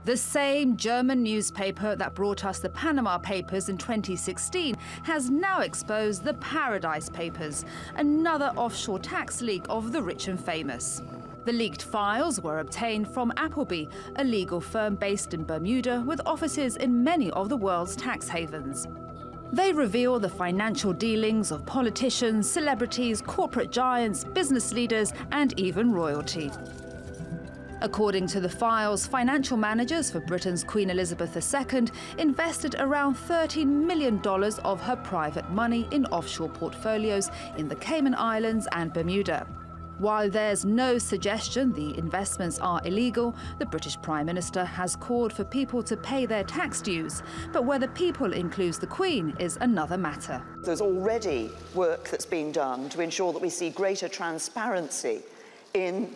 The same German newspaper that brought us the Panama Papers in 2016 has now exposed the Paradise Papers, another offshore tax leak of the rich and famous. The leaked files were obtained from Appleby, a legal firm based in Bermuda with offices in many of the world's tax havens. They reveal the financial dealings of politicians, celebrities, corporate giants, business leaders, and even royalty. According to the files, financial managers for Britain's Queen Elizabeth II invested around $13 million of her private money in offshore portfolios in the Cayman Islands and Bermuda. While there's no suggestion the investments are illegal, the British Prime Minister has called for people to pay their tax dues. But whether people includes the Queen is another matter. There's already work that's been done to ensure that we see greater transparency in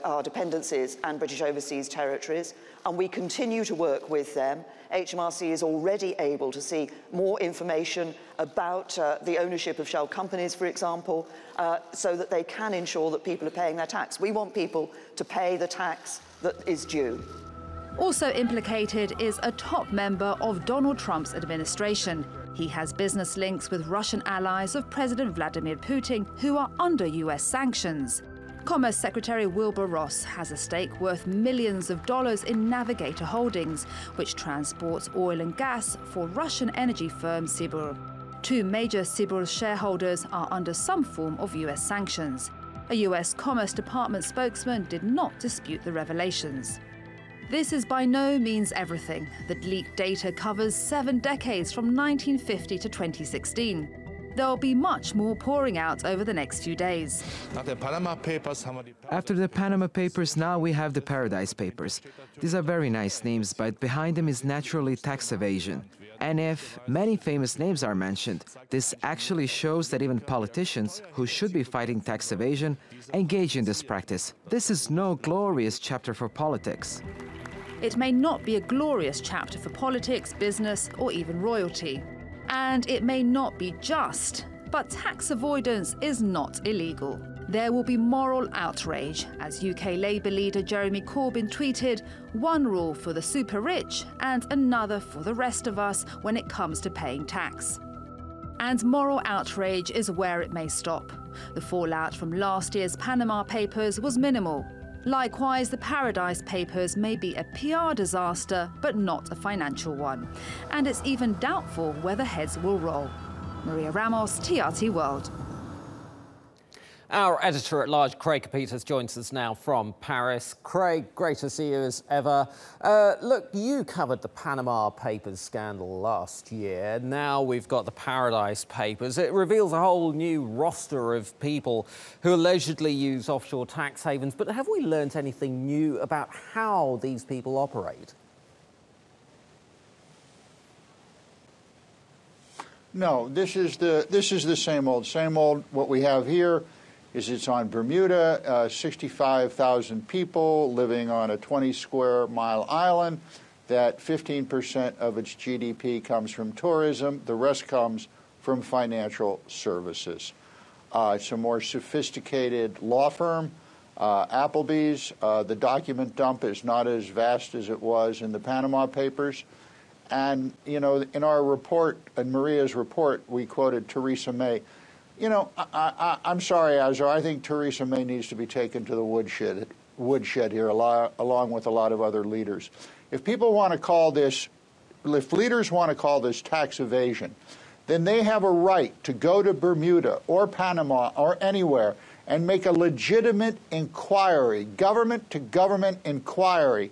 our dependencies and British overseas territories, and we continue to work with them. HMRC is already able to see more information about the ownership of Shell companies, for example, so that they can ensure that people are paying their tax. We want people to pay the tax that is due. Also implicated is a top member of Donald Trump's administration. He has business links with Russian allies of President Vladimir Putin, who are under US sanctions. Commerce Secretary Wilbur Ross has a stake worth millions of dollars in Navigator Holdings, which transports oil and gas for Russian energy firm Sibur. Two major Sibur shareholders are under some form of US sanctions. A US Commerce Department spokesman did not dispute the revelations. This is by no means everything. The leaked data covers 7 decades from 1950 to 2016. There'll be much more pouring out over the next few days. After the Panama Papers, now we have the Paradise Papers. These are very nice names, but behind them is naturally tax evasion. And if many famous names are mentioned, this actually shows that even politicians, who should be fighting tax evasion, engage in this practice. This is no glorious chapter for politics. It may not be a glorious chapter for politics, business, or even royalty. And it may not be just, but tax avoidance is not illegal. There will be moral outrage, as UK Labour leader Jeremy Corbyn tweeted, one rule for the super rich and another for the rest of us when it comes to paying tax. And moral outrage is where it may stop. The fallout from last year's Panama Papers was minimal. Likewise, the Paradise Papers may be a PR disaster, but not a financial one. And it's even doubtful whether heads will roll. Maria Ramos, TRT World. Our editor-at-large, Craig Copetas, joins us now from Paris. Craig, great to see you as ever. Look, you covered the Panama Papers scandal last year. Now we've got the Paradise Papers. It reveals a whole new roster of people who allegedly use offshore tax havens. But have we learnt anything new about how these people operate? No, this is the same old. What we have here is it's on Bermuda, 65,000 people living on a 20-square-mile island, that 15% of its GDP comes from tourism, the rest comes from financial services. It's a more sophisticated law firm, Appleby's. The document dump is not as vast as it was in the Panama Papers. And, you know, in our report, in Maria's report, we quoted Theresa May. You know, I'm sorry, Azar, I think Theresa May needs to be taken to the woodshed here, along with a lot of other leaders. If people want to call this, if leaders want to call this tax evasion, then they have a right to go to Bermuda or Panama or anywhere and make a legitimate inquiry, government-to-government inquiry.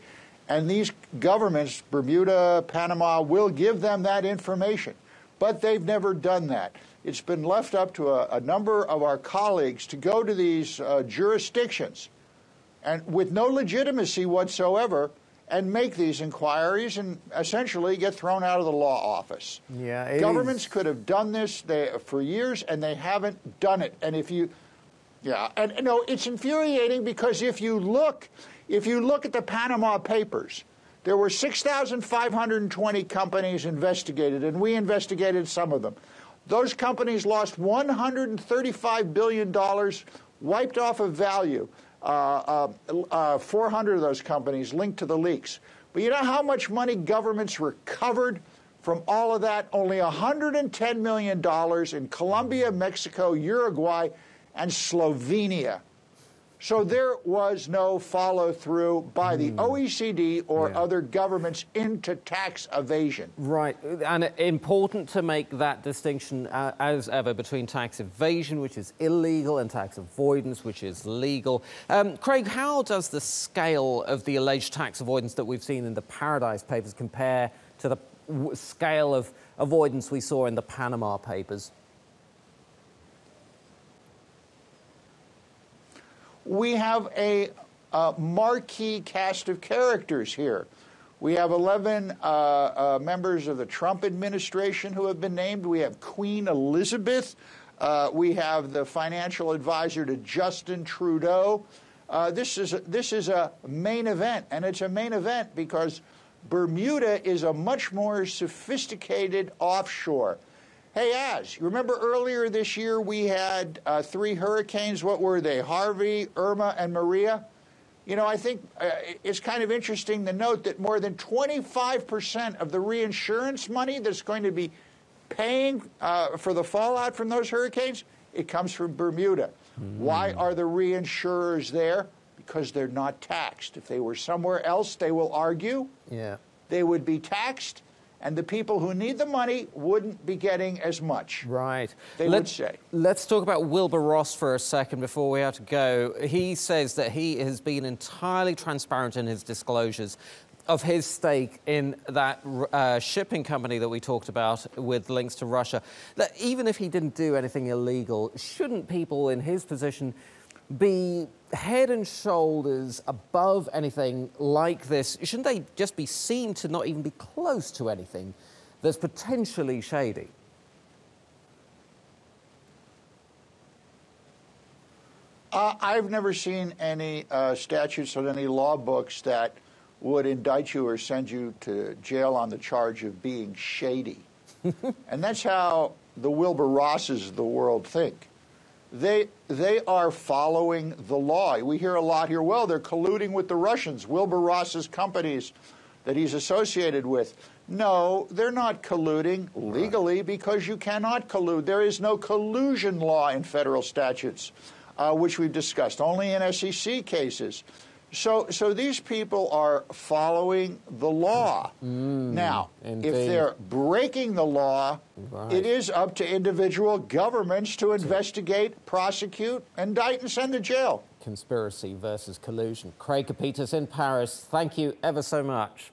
And these governments, Bermuda, Panama, will give them that information. But they've never done that. It's been left up to a number of our colleagues to go to these jurisdictions and with no legitimacy whatsoever and make these inquiries and essentially get thrown out of the law office. Yeah, Governments could have done this for years and they haven't done it. And if you, and you know, it's infuriating because if you look at the Panama Papers, there were 6,520 companies investigated, and we investigated some of them. Those companies lost $135 billion, wiped off of value. 400 of those companies linked to the leaks. But you know how much money governments recovered from all of that? Only $110 million in Colombia, Mexico, Uruguay, and Slovenia. So there was no follow-through by the OECD or other governments into tax evasion. Right, and important to make that distinction, as ever, between tax evasion, which is illegal, and tax avoidance, which is legal. Craig, how does the scale of the alleged tax avoidance that we've seen in the Paradise Papers compare to the scale of avoidance we saw in the Panama Papers? We have a marquee cast of characters here. We have 11 members of the Trump administration who have been named. We have Queen Elizabeth. We have the financial advisor to Justin Trudeau. This is a main event, and it's a main event because Bermuda is a much more sophisticated offshore. Hey, Az, you remember earlier this year we had 3 hurricanes? What were they? Harvey, Irma, and Maria? You know, I think it's kind of interesting to note that more than 25% of the reinsurance money that's going to be paying for the fallout from those hurricanes, it comes from Bermuda. Why are the reinsurers there? Because they're not taxed. If they were somewhere else, they will argue, they would be taxed. And the people who need the money wouldn't be getting as much. Right. They would say. Let's talk about Wilbur Ross for a second before we have to go. He says that he has been entirely transparent in his disclosures of his stake in that shipping company that we talked about with links to Russia. That even if he didn't do anything illegal, shouldn't people in his position be head and shoulders above anything like this? Shouldn't they just be seen to not even be close to anything that's potentially shady? I've never seen any statutes or any law books that would indict you or send you to jail on the charge of being shady. And that's how the Wilbur Rosses of the world think. They are following the law. We hear a lot here, well, they're colluding with the Russians, Wilbur Ross's companies that he's associated with. No, they're not colluding legally because you cannot collude. There is no collusion law in federal statutes, which we've discussed, only in SEC cases. So these people are following the law. Now, indeed. if they're breaking the law, it is up to individual governments to investigate, prosecute, indict, and send to jail. Conspiracy versus collusion. Craig Copetas in Paris, thank you ever so much.